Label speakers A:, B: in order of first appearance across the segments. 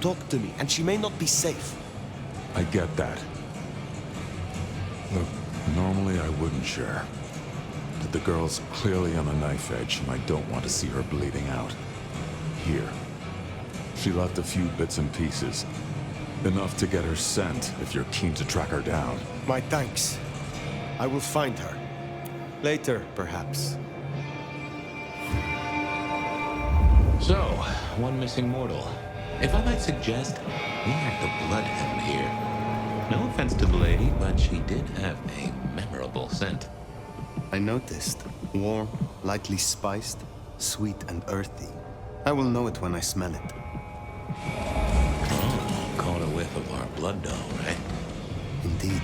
A: talk to me, and she may not be safe.
B: I get that. Look, normally I wouldn't share. But the girl's clearly on a knife edge, and I don't want to see her bleeding out. Here. She left a few bits and pieces. Enough to get her sent, if you're keen to track her down.
A: My thanks. I will find her. Later, perhaps.
C: So, one missing mortal. If I might suggest, we have the Bloodhound here. No offense to the lady, but she did have a memorable scent.
A: I noticed. Warm, lightly spiced, sweet and earthy. I will know it when I smell it.
C: Oh, caught a whiff of our blood dough, right?
A: Indeed.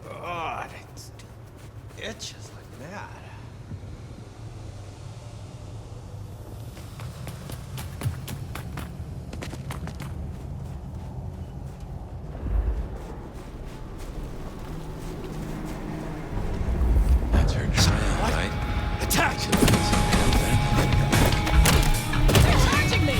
A: God, it itches like that.
C: That's her trail, right?
A: Attack!
D: Attaching me!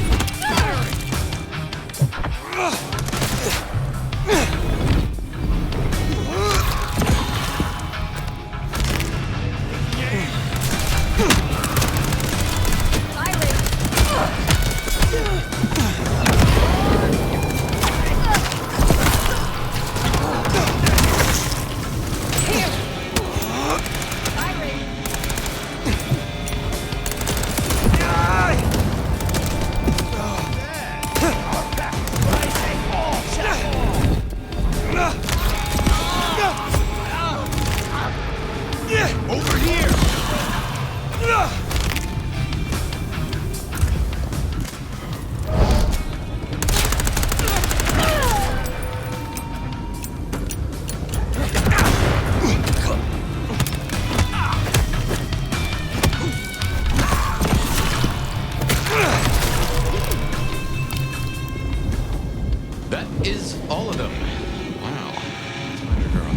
A: Over here!
C: That is all of them. Wow. Spider girl.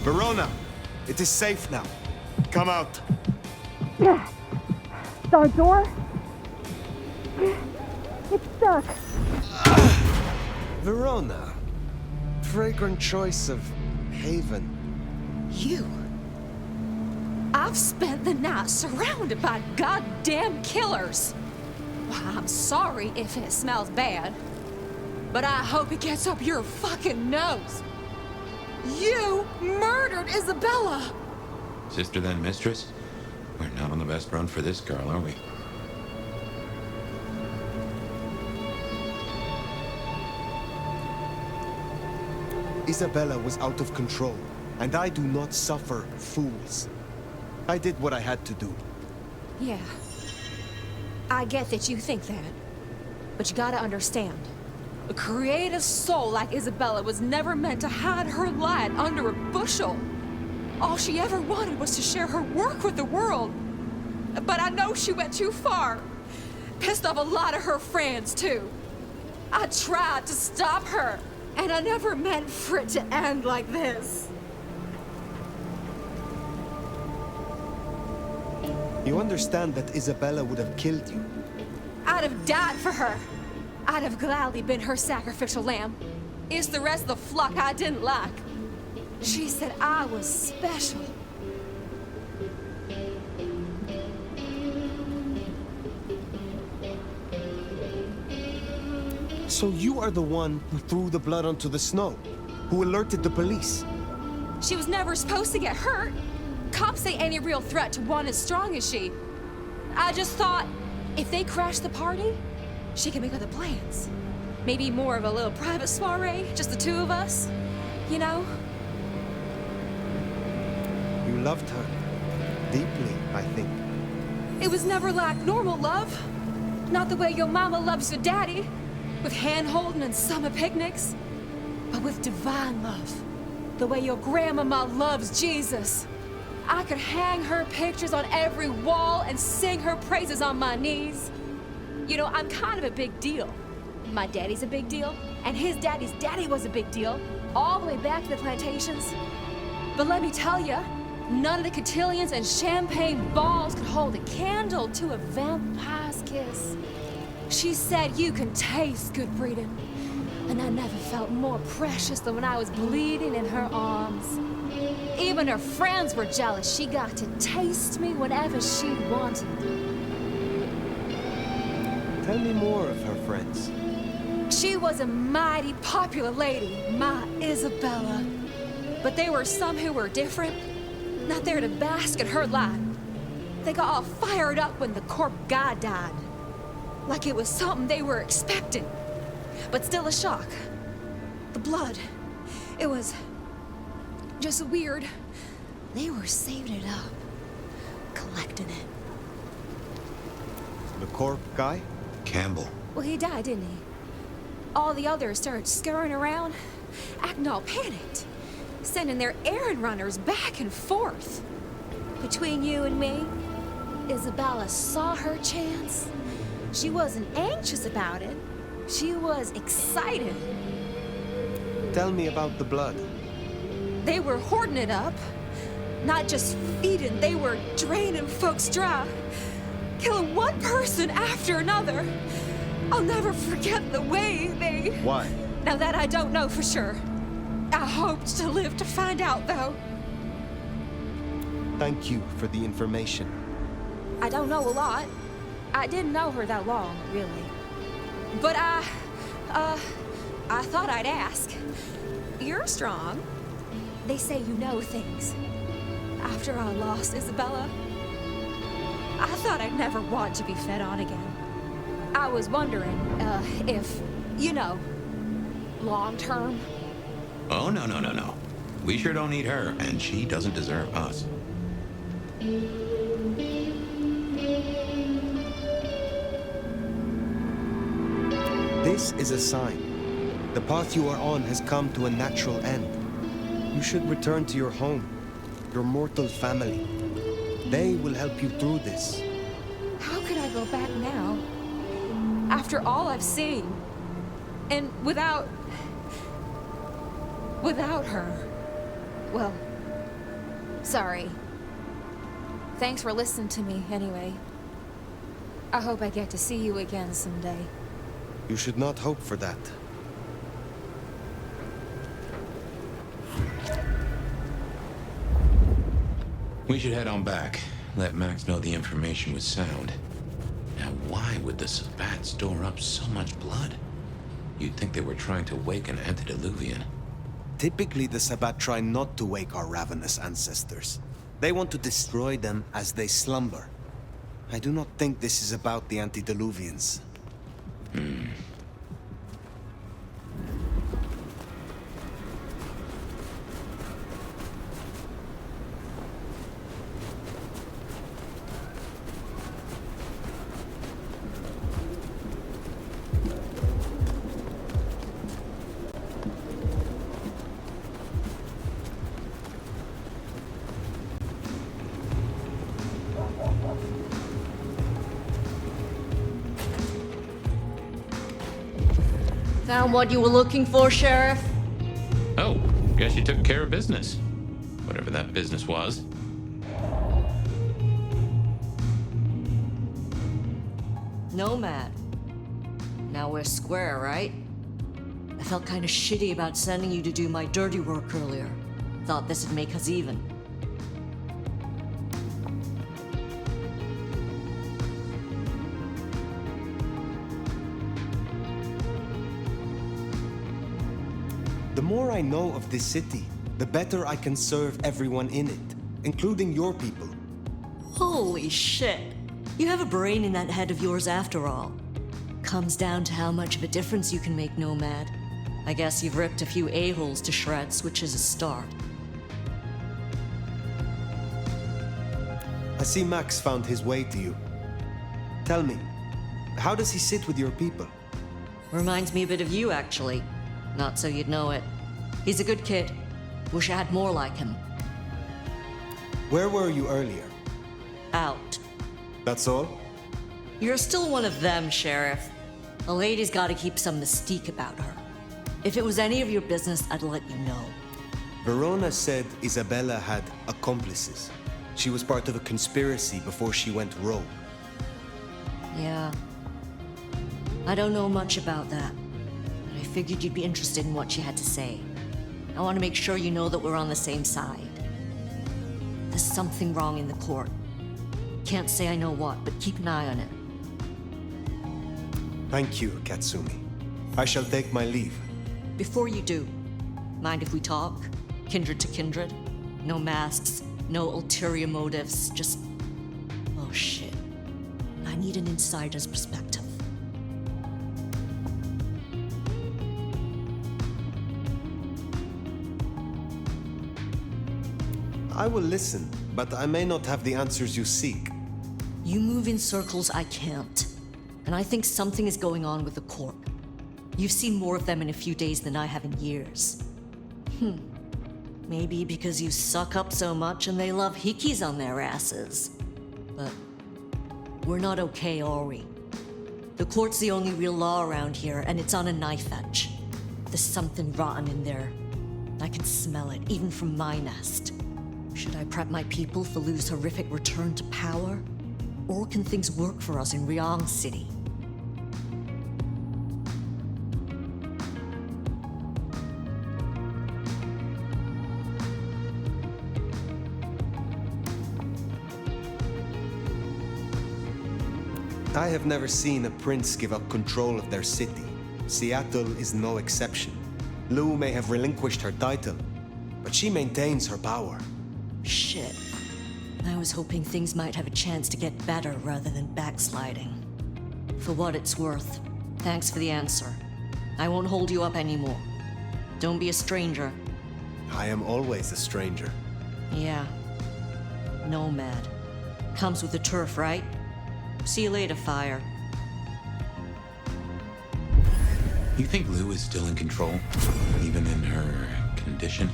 A: Verona, it is safe now. Come out.
E: Our door? It's stuck.
A: Verona. Fragrant choice of haven.
D: You. I've spent the night surrounded by goddamn killers. Well, I'm sorry if it smells bad, but I hope it gets up your fucking nose. You murdered Isabella!
C: Sister then mistress? We're not on the best run for this girl, are we?
A: Isabella was out of control, and I do not suffer fools. I did what I had to do.
D: Yeah. I get that you think that, but you gotta understand. A creative soul like Isabella was never meant to hide her light under a bushel. All she ever wanted was to share her work with the world. But I know she went too far. Pissed off a lot of her friends, too. I tried to stop her, and I never meant for it to end like this.
A: You understand that Isabella would have killed you.
D: I'd have died for her. I'd have gladly been her sacrificial lamb. It's the rest of the flock I didn't like. She said I was special.
A: So you are the one who threw the blood onto the snow, who alerted the police.
D: She was never supposed to get hurt. Cops ain't any real threat to one as strong as she. I just thought, if they crashed the party, she could make other plans. Maybe more of a little private soiree, just the two of us. You know?
A: You loved her. Deeply, I think.
D: It was never like normal love. Not the way your mama loves your daddy, with hand-holding and summer picnics. But with divine love. The way your grandmama loves Jesus. I could hang her pictures on every wall and sing her praises on my knees. You know, I'm kind of a big deal. My daddy's a big deal, and his daddy's daddy was a big deal, all the way back to the plantations. But let me tell you, none of the cotillions and champagne balls could hold a candle to a vampire's kiss. She said you can taste good breeding, and I never felt more precious than when I was bleeding in her arms. Even her friends were jealous. She got to taste me whenever she wanted.
A: Tell me more of her friends.
D: She was a mighty popular lady, my Isabella. But there were some who were different, not there to bask in her light. They got all fired up when the corp guy died. Like it was something they were expecting, but still a shock. The blood, it was just weird. They were saving it up, collecting it.
A: The corp guy?
C: Campbell.
D: Well, he died, didn't he? All the others started scurrying around, acting all panicked, sending their errand runners back and forth. Between you and me, Isabella saw her chance. She wasn't anxious about it. She was excited.
A: Tell me about the blood.
D: They were hoarding it up. Not just feeding, they were draining folks dry. Killing one person after another. I'll never forget the way they...
A: Why?
D: Now that I don't know for sure. I hoped to live to find out, though.
A: Thank you for the information.
D: I don't know a lot. I didn't know her that long, really. But I thought I'd ask. You're strong. They say you know things. After I lost Isabella, I thought I'd never want to be fed on again. I was wondering, if, you know, long term.
C: Oh, no. We sure don't need her, and she doesn't deserve us.
A: This is a sign. The path you are on has come to a natural end. You should return to your home, your mortal family. They will help you through this.
D: How could I go back now? After all I've seen. And without her. Well, sorry. Thanks for listening to me, anyway. I hope I get to see you again someday.
A: You should not hope for that.
C: We should head on back. Let Max know the information was sound. Now, why would the Sabbat store up so much blood? You'd think they were trying to wake an antediluvian.
A: Typically, the Sabbat try not to wake our ravenous ancestors. They want to destroy them as they slumber. I do not think this is about the antediluvians.
E: Found what you were looking for, Sheriff?
C: Oh, guess you took care of business. Whatever that business was.
E: Nomad. Now we're square, right? I felt kind of shitty about sending you to do my dirty work earlier. Thought this would make us even.
A: The more I know of this city, the better I can serve everyone in it, including your people.
E: Holy shit. You have a brain in that head of yours after all. Comes down to how much of a difference you can make, Nomad. I guess you've ripped a few a-holes to shreds, which is a start.
A: I see Max found his way to you. Tell me, how does he sit with your people?
E: Reminds me a bit of you, actually. Not so you'd know it. He's a good kid. Wish I had more like him.
A: Where were you earlier?
E: Out.
A: That's all?
E: You're still one of them, Sheriff. A lady's gotta keep some mystique about her. If it was any of your business, I'd let you know.
A: Verona said Isabella had accomplices. She was part of a conspiracy before she went rogue.
E: Yeah. I don't know much about that, but I figured you'd be interested in what she had to say. I want to make sure you know that we're on the same side. There's something wrong in the court. Can't say I know what, but keep an eye on it.
A: Thank you, Katsumi. I shall take my leave.
E: Before you do, mind if we talk? Kindred to kindred? No masks, no ulterior motives, just... Oh shit. I need an insider's perspective.
A: I will listen, but I may not have the answers you seek.
E: You move in circles I can't. And I think something is going on with the Corp. You've seen more of them in a few days than I have in years. Maybe because you suck up so much and they love hikis on their asses. But we're not okay, are we? The court's the only real law around here, and it's on a knife edge. There's something rotten in there. I can smell it, even from my nest. Should I prep my people for Lu's horrific return to power? Or can things work for us in Ryong City?
A: I have never seen a prince give up control of their city. Seattle is no exception. Lu may have relinquished her title, but she maintains her power.
E: Shit. I was hoping things might have a chance to get better rather than backsliding. For what it's worth, thanks for the answer. I won't hold you up anymore. Don't be a stranger.
A: I am always a stranger.
E: Yeah. Nomad. Comes with the turf, right? See you later, Fire.
C: You think Lu is still in control? Even in her condition?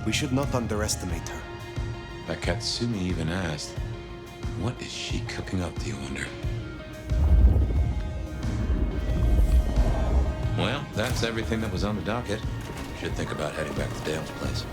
A: We should not underestimate her.
C: That Katsumi even asked, what is she cooking up, do you wonder? Well, that's everything that was on the docket. Should think about heading back to Dale's place.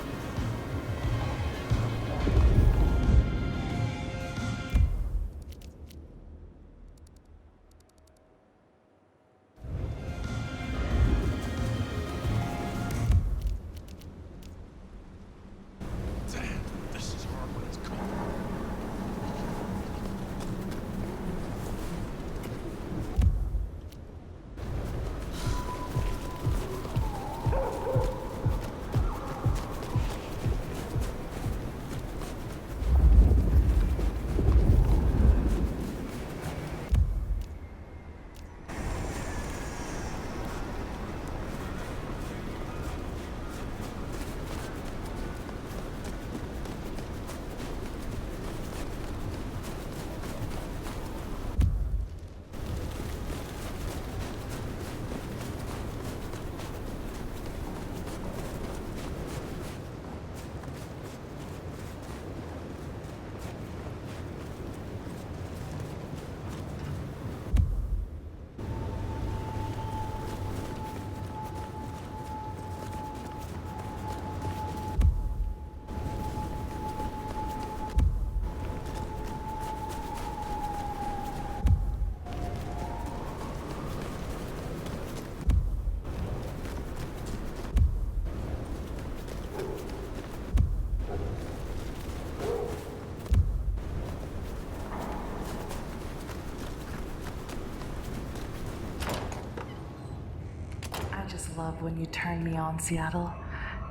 F: Love when you turn me on, Seattle,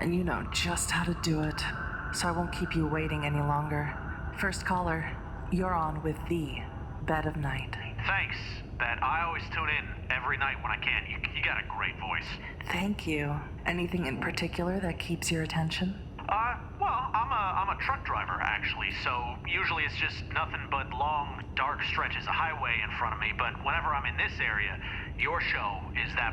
F: and you know just how to do it, so I won't keep you waiting any longer. First caller, you're on with the Bed of Night.
G: Thanks, Bet. I always tune in every night when I can. You got a great voice.
F: Thank you. Anything in particular that keeps your attention?
G: Well, I'm a truck driver, actually, so usually it's just nothing but long, dark stretches of highway in front of me, but whenever I'm in this area, your show is that